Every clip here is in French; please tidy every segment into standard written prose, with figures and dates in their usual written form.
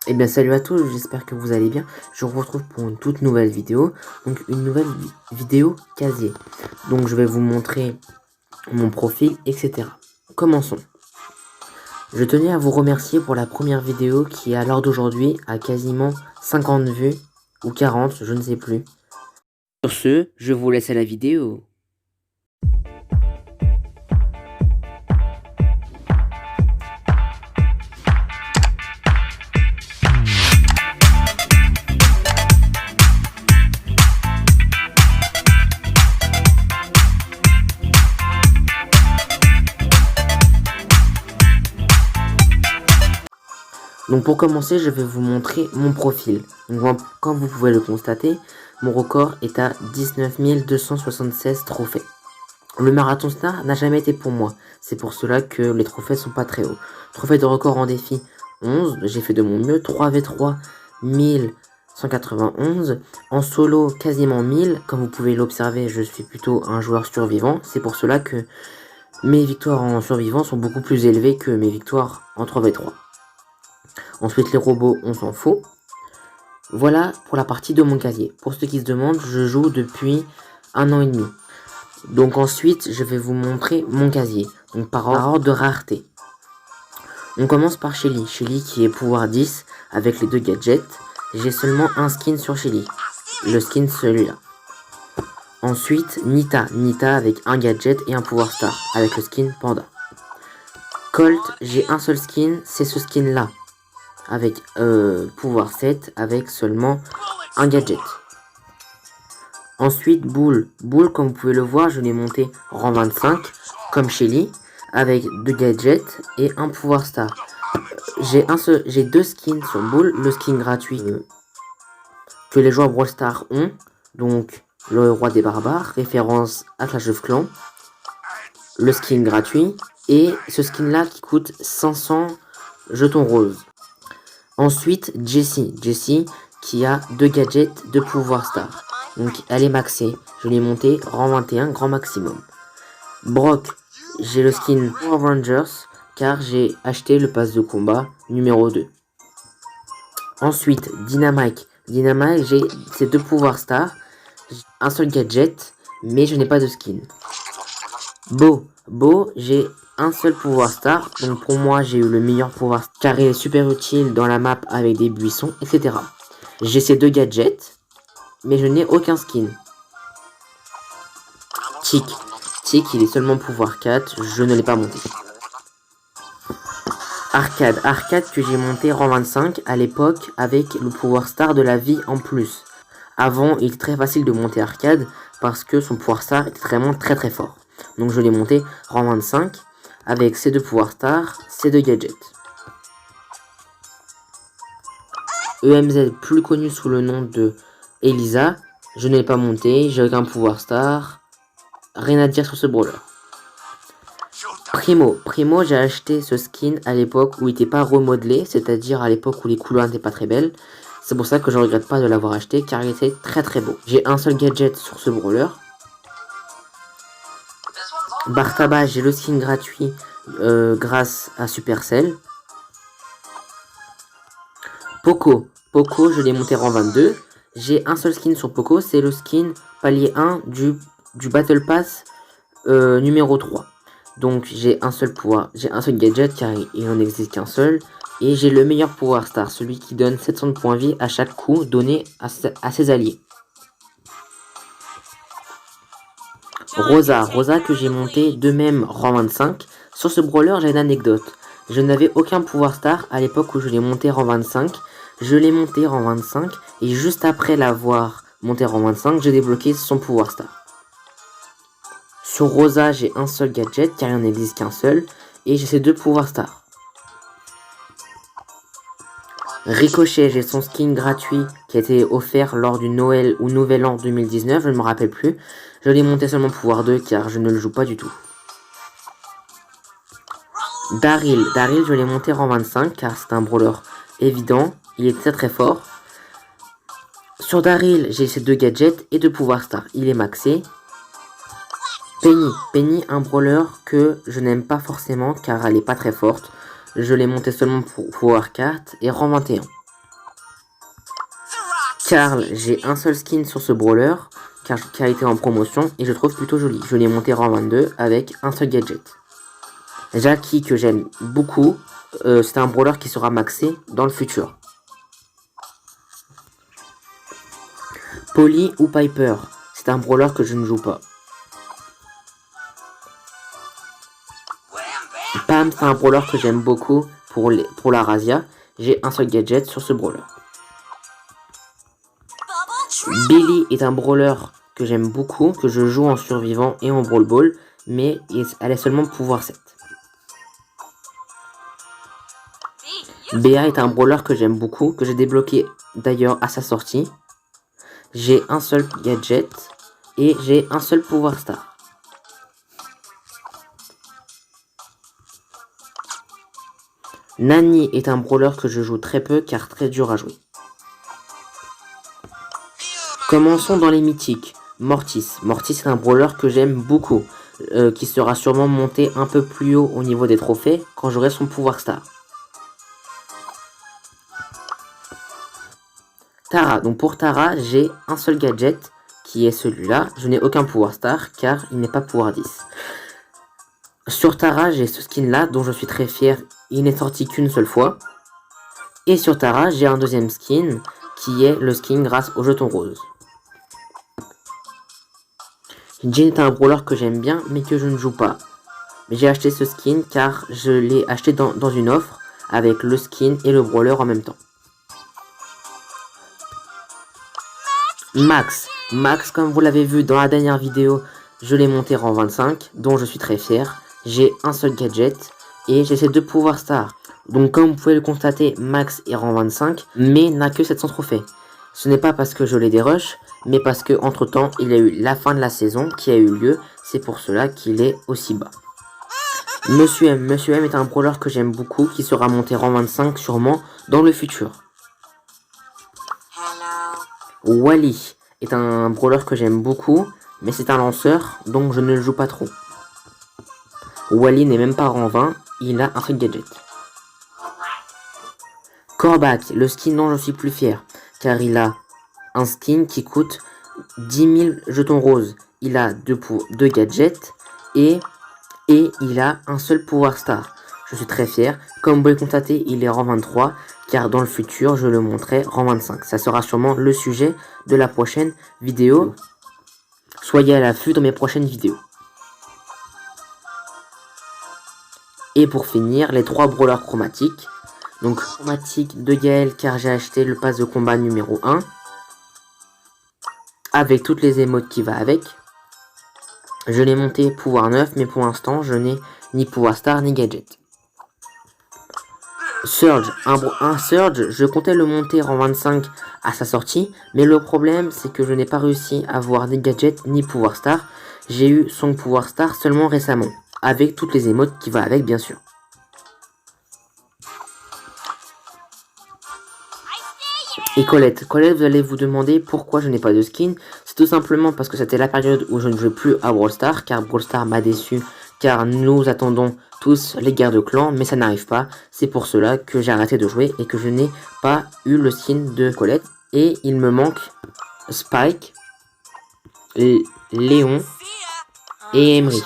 Eh bien salut à tous, j'espère que vous allez bien. Je vous retrouve pour une toute nouvelle vidéo. Donc une nouvelle vidéo casier. Donc je vais vous montrer mon profil, etc. Commençons. Je tenais à vous remercier pour la première vidéo qui à l'heure d'aujourd'hui a quasiment 50 vues ou 40, je ne sais plus. Sur ce, je vous laisse à la vidéo. Donc pour commencer, je vais vous montrer mon profil. Donc comme vous pouvez le constater, mon record est à 19 276 trophées. Le marathon star n'a jamais été pour moi. C'est pour cela que les trophées sont pas très hauts. Trophée de record en défi 11, j'ai fait de mon mieux. 3v3 1191. En solo quasiment 1000. Comme vous pouvez l'observer, je suis plutôt un joueur survivant. C'est pour cela que mes victoires en survivant sont beaucoup plus élevées que mes victoires en 3v3. Ensuite les robots, on s'en fout. Voilà pour la partie de mon casier. Pour ceux qui se demandent, je joue depuis 1 an et demi. Donc ensuite, je vais vous montrer mon casier, donc par ordre de rareté. On commence par Shelly. Shelly qui est pouvoir 10 avec les deux gadgets. J'ai seulement un skin sur Shelly, le skin celui-là. Ensuite, Nita. Nita avec un gadget et un pouvoir star avec le skin Panda. Colt, j'ai un seul skin, c'est ce skin là. Avec pouvoir 7 avec seulement un gadget. Ensuite, Bull. Bull, comme vous pouvez le voir, je l'ai monté rang 25, comme Shelly, avec deux gadgets et un pouvoir star. J'ai deux skins sur Bull, le skin gratuit que les joueurs Brawl Stars ont, donc le roi des barbares, référence à Clash of Clans, le skin gratuit, et ce skin là qui coûte 500 jetons roses. Ensuite, Jessie. Jessie qui a deux gadgets de pouvoir star. Donc elle est maxée. Je l'ai monté rang 21, grand maximum. Brock, j'ai le skin Power Rangers car j'ai acheté le pass de combat numéro 2. Ensuite, Dynamite. Dynamite, j'ai ces deux pouvoirs stars. Un seul gadget, mais je n'ai pas de skin. Bo. Bo, j'ai un seul pouvoir star. Donc pour moi, j'ai eu le meilleur pouvoir star car il est super utile dans la map avec des buissons, etc. J'ai ces deux gadgets, mais je n'ai aucun skin. Tick. Tick, il est seulement pouvoir 4, je ne l'ai pas monté. Arcade. Arcade que j'ai monté rang 25 à l'époque avec le pouvoir star de la vie en plus. Avant, il était très facile de monter Arcade parce que son pouvoir star était vraiment très fort. Donc je l'ai monté rang 25 avec ces deux pouvoirs stars, ces deux gadgets. EMZ, plus connu sous le nom de Elisa, je ne l'ai pas monté, j'ai aucun pouvoir star, rien à dire sur ce brawler. Primo. Primo, j'ai acheté ce skin à l'époque où il n'était pas remodelé, c'est-à-dire à l'époque où les couleurs n'étaient pas très belles. C'est pour ça que je ne regrette pas de l'avoir acheté car il était très beau. J'ai un seul gadget sur ce brawler. Bartaba, j'ai le skin gratuit grâce à Supercell. Poco. Poco, je l'ai monté rang 22. J'ai un seul skin sur Poco, c'est le skin palier 1 du Battle Pass numéro 3. Donc j'ai un seul pouvoir, j'ai un seul gadget car il n'en existe qu'un seul. Et j'ai le meilleur pouvoir star, celui qui donne 700 de points de vie à chaque coup donné à ses alliés. Rosa. Rosa que j'ai monté de même rang 25. Sur ce brawler, j'ai une anecdote. Je n'avais aucun pouvoir star à l'époque où je l'ai monté rang 25. Je l'ai monté rang 25 et juste après l'avoir monté rang 25, j'ai débloqué son pouvoir star. Sur Rosa, j'ai un seul gadget car il n'en existe qu'un seul et j'ai ces deux pouvoirs stars. Ricochet, j'ai son skin gratuit qui a été offert lors du Noël ou Nouvel An 2019, je ne me rappelle plus. Je l'ai monté seulement pouvoir 2 car je ne le joue pas du tout. Daryl, je l'ai monté rang 25 car c'est un brawler évident, il est très fort. Sur Daryl, j'ai ces deux gadgets et deux pouvoirs stars, il est maxé. Penny, un brawler que je n'aime pas forcément car elle est pas très forte. Je l'ai monté seulement pour pouvoir 4 et rang 21. Carl, j'ai un seul skin sur ce brawler, qui a été en promotion, et je trouve plutôt joli. Je l'ai monté rang 22 avec un seul gadget. Jackie, que j'aime beaucoup, c'est un brawler qui sera maxé dans le futur. Polly ou Piper, c'est un brawler que je ne joue pas. Pam, c'est un brawler que j'aime beaucoup pour la Razia. J'ai un seul gadget sur ce brawler. Billy est un brawler que j'aime beaucoup, que je joue en survivant et en brawl ball, mais elle est seulement pouvoir 7. Béa est un brawler que j'aime beaucoup, que j'ai débloqué d'ailleurs à sa sortie. J'ai un seul gadget et j'ai un seul pouvoir star. Nani est un brawler que je joue très peu car très dur à jouer. Commençons dans les mythiques. Mortis. Mortis est un brawler que j'aime beaucoup, qui sera sûrement monté un peu plus haut au niveau des trophées quand j'aurai son pouvoir star. Tara. Donc pour Tara, j'ai un seul gadget qui est celui-là. Je n'ai aucun pouvoir star car il n'est pas pouvoir 10. Sur Tara, j'ai ce skin là dont je suis très fier. Il n'est sorti qu'une seule fois. Et sur Tara, j'ai un deuxième skin qui est le skin grâce au jeton rose. Jean est un brawler que j'aime bien mais que je ne joue pas. Mais j'ai acheté ce skin car je l'ai acheté dans une offre avec le skin et le brawler en même temps. Max. Max, comme vous l'avez vu dans la dernière vidéo, je l'ai monté rang 25, dont je suis très fier. J'ai un seul gadget et j'ai ces deux pouvoirs stars. Donc comme vous pouvez le constater, Max est rang 25, mais n'a que 700 trophées. Ce n'est pas parce que je l'ai dérush, mais parce que entre temps, il y a eu la fin de la saison qui a eu lieu. C'est pour cela qu'il est aussi bas. Monsieur M. Monsieur M est un brawler que j'aime beaucoup, qui sera monté rang 25 sûrement dans le futur. Wally est un brawler que j'aime beaucoup, mais c'est un lanceur, donc je ne le joue pas trop. Wally n'est même pas rang 20, il a un seul gadget. Kor'bak, le skin dont je suis plus fier, car il a un skin qui coûte 10 000 jetons roses. Il a deux gadgets et il a un seul pouvoir star. Je suis très fier. Comme vous pouvez le constater, il est rang 23, car dans le futur, je le montrerai rang 25. Ça sera sûrement le sujet de la prochaine vidéo. Soyez à l'affût dans mes prochaines vidéos. Et pour finir, les 3 brawlers chromatiques. Donc chromatique de Gaël, car j'ai acheté le pass de combat numéro 1. Avec toutes les émotes qui va avec. Je l'ai monté pouvoir 9, mais pour l'instant, je n'ai ni pouvoir star ni gadget. Surge, un Surge, je comptais le monter en 25 à sa sortie, mais le problème c'est que je n'ai pas réussi à avoir ni gadget ni pouvoir star. J'ai eu son pouvoir star seulement récemment, avec toutes les émotes qui va avec bien sûr. Et Colette, vous allez vous demander pourquoi je n'ai pas de skin. C'est tout simplement parce que c'était la période où je ne jouais plus à Brawl Stars, car Brawl Stars m'a déçu, car nous attendons tous les guerres de clans, mais ça n'arrive pas. C'est pour cela que j'ai arrêté de jouer et que je n'ai pas eu le skin de Colette. Et il me manque Spike, Léon et Emery,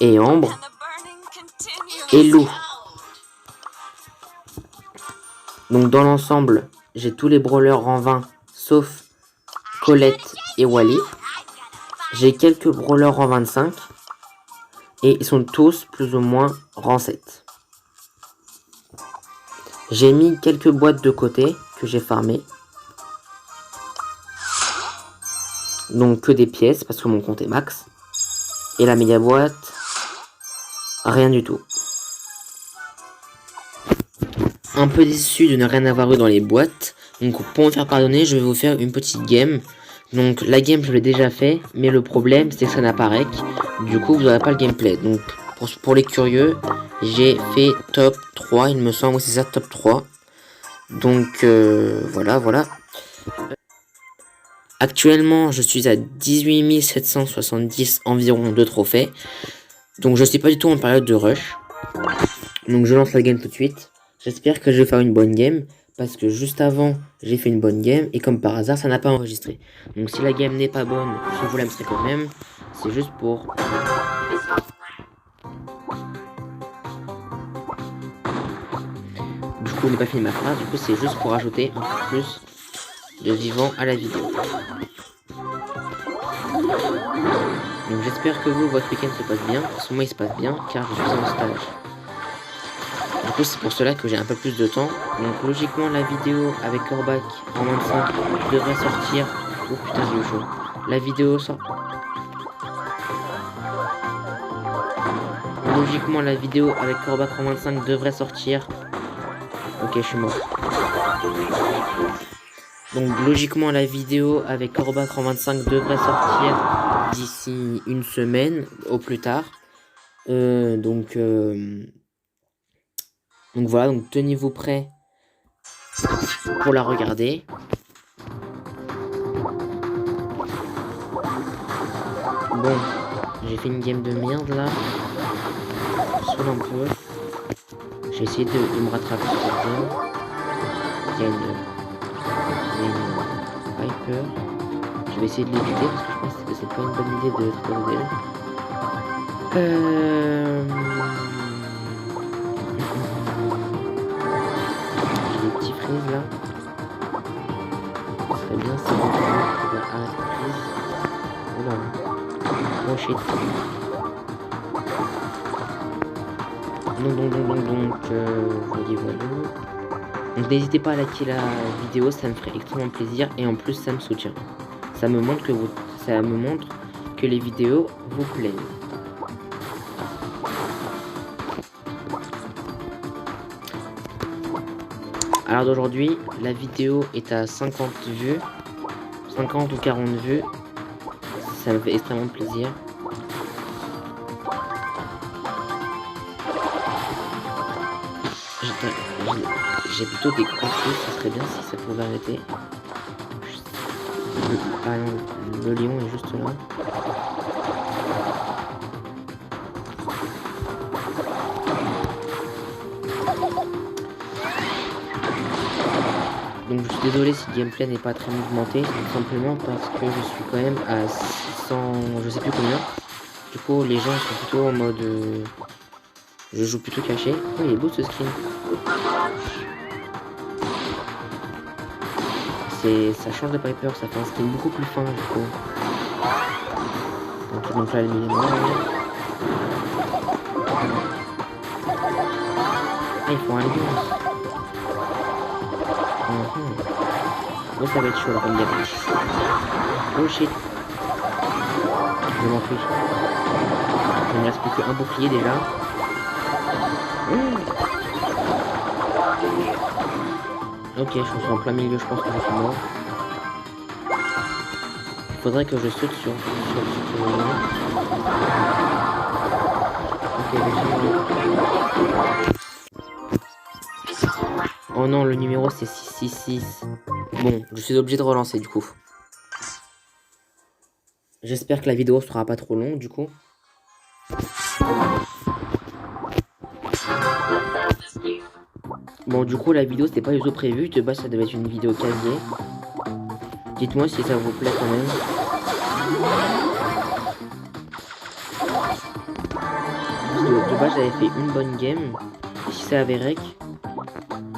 et Ambre, et Lou. Donc dans l'ensemble, j'ai tous les brawlers rang 20, sauf Colette et Wally. J'ai quelques brawlers rang 25. Et ils sont tous plus ou moins rang 7. J'ai mis quelques boîtes de côté que j'ai farmées. Donc que des pièces parce que mon compte est max. Et la méga boîte, rien du tout. Un peu déçu de ne rien avoir eu dans les boîtes. Donc pour me faire pardonner, je vais vous faire une petite game. Donc la game je l'ai déjà fait, mais le problème c'est que ça n'apparaît que. Du coup vous n'aurez pas le gameplay. Donc pour les curieux, j'ai fait top 3, il me semble, c'est ça, top 3. Donc voilà. Actuellement je suis à 18 770 environ de trophées. Donc je suis pas du tout en période de rush. Donc je lance la game tout de suite. J'espère que je vais faire une bonne game. parce que juste avant, j'ai fait une bonne game, et comme par hasard, ça n'a pas enregistré. Donc si la game n'est pas bonne, je vous l'aimerais quand même, c'est juste pour... Du coup, je n'ai pas fini ma phrase, du coup, c'est juste pour ajouter un peu plus de vivant à la vidéo. Donc j'espère que vous, votre week-end se passe bien. Parce que moi, il se passe bien, car je suis en stage. Du coup, c'est pour cela que j'ai un peu plus de temps. Donc logiquement, la vidéo avec Corbac en 25 devrait sortir... Oh putain, j'ai eu chaud. La vidéo sort... Logiquement, la vidéo avec Corbac en 25 devrait sortir... Ok, je suis mort. Donc logiquement, la vidéo avec Corbac en 25 devrait sortir d'ici une semaine, au plus tard. Donc voilà, donc tenez-vous prêts pour la regarder. Bon, j'ai fait une game de merde là. Saoule un peu. J'ai essayé de me rattraper sur cette game. Il y a une Piper. Je vais essayer de l'éviter parce que je pense que c'est pas une bonne idée de trop d'elle. J'ai des petits frises là. Ce serait bien si on pouvait arrêter de freeze. Oula. Oh shit. Donc voilà. Donc n'hésitez pas à liker la vidéo, ça me ferait extrêmement plaisir et en plus ça me soutient. Ça me montre que les vidéos vous plaisent. Alors d'aujourd'hui, la vidéo est à 50 vues, 50 ou 40 vues. Ça me fait extrêmement plaisir. J'ai plutôt des gros trucs, ça serait bien si ça pouvait arrêter. Ah non, le lion est juste là. Donc je suis désolé si le gameplay n'est pas très mouvementé, tout simplement parce que je suis quand même à 600, je sais plus combien. Du coup les gens sont plutôt en mode... je joue plutôt caché. Oh il est beau ce skin. Ça change de Piper, ça fait un skin beaucoup plus fin du coup. Donc là le milieu ah il faut un lion. Oh ça va être chaud là comme dirait. Oh shit. Je m'enfuis. Il me reste plus qu'un bouclier déjà. Ok, je suis en plein milieu, je pense que je suis mort. Il faudrait que je saute sur le lion. Ok, oh non, le numéro c'est 666. Bon, je suis obligé de relancer du coup. J'espère que la vidéo sera pas trop longue du coup. Bon, du coup, la vidéo c'était pas du tout prévu. De base, ça devait être une vidéo casier. Dites-moi si ça vous plaît quand même. De base, j'avais fait une bonne game. Et si ça avait rec,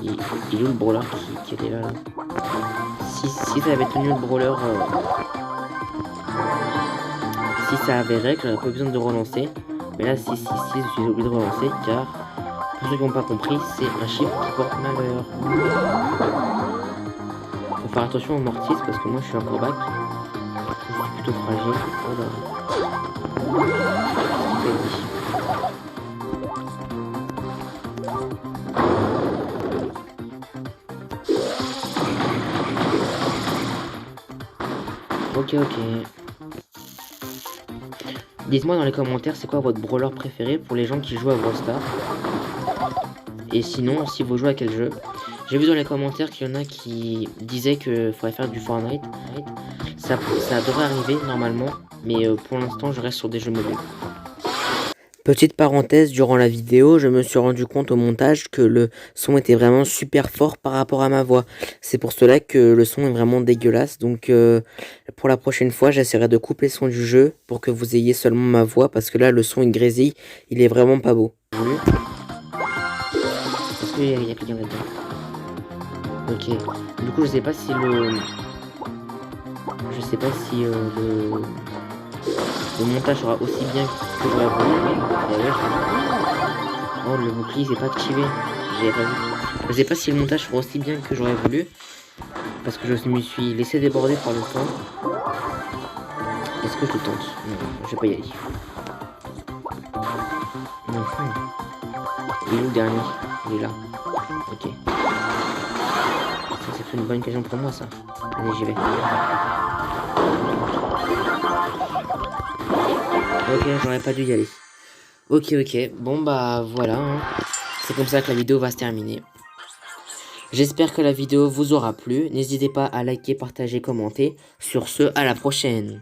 il est où le brawler qui était là, si ça avait tenu le brawler, si ça avait rec, j'aurais pas besoin de relancer. Mais là, si, je suis obligé de relancer car, pour ceux qui n'ont pas compris, c'est un chiffre qui porte malheur. Faut faire attention aux mortiers parce que moi je suis un Corbac. Je suis plutôt fragile. Oh là. Ok. Dites-moi dans les commentaires c'est quoi votre brawler préféré pour les gens qui jouent à Brawl Stars. Et sinon, si vous jouez à quel jeu. J'ai vu dans les commentaires qu'il y en a qui disaient qu'il faudrait faire du Fortnite. Ça devrait arriver normalement, mais pour l'instant je reste sur des jeux mobiles. Petite parenthèse, durant la vidéo, je me suis rendu compte au montage que le son était vraiment super fort par rapport à ma voix. C'est pour cela que le son est vraiment dégueulasse. Donc pour la prochaine fois, j'essaierai de couper le son du jeu pour que vous ayez seulement ma voix. Parce que là, le son il grésille, il est vraiment pas beau. Est-ce qu'il y a quelqu'un là-dedans? Ok. Du coup, je sais pas si le... Je sais pas si le montage sera aussi bien que j'aurais voulu. D'ailleurs, oh, le bouclier s'est pas activé. J'avais pas vu. Je sais pas si le montage sera aussi bien que j'aurais voulu. Parce que je me suis laissé déborder par le temps. Est-ce que je le tente? Non, je vais pas y aller. Il est où le dernier? Il est là. Ok. Ça, c'est une bonne occasion pour moi, ça. Allez, j'y vais. Ok, j'aurais pas dû y aller. Ok, bon bah voilà, hein. C'est comme ça que la vidéo va se terminer. J'espère que la vidéo vous aura plu. N'hésitez pas à liker, partager, commenter. Sur ce, à la prochaine.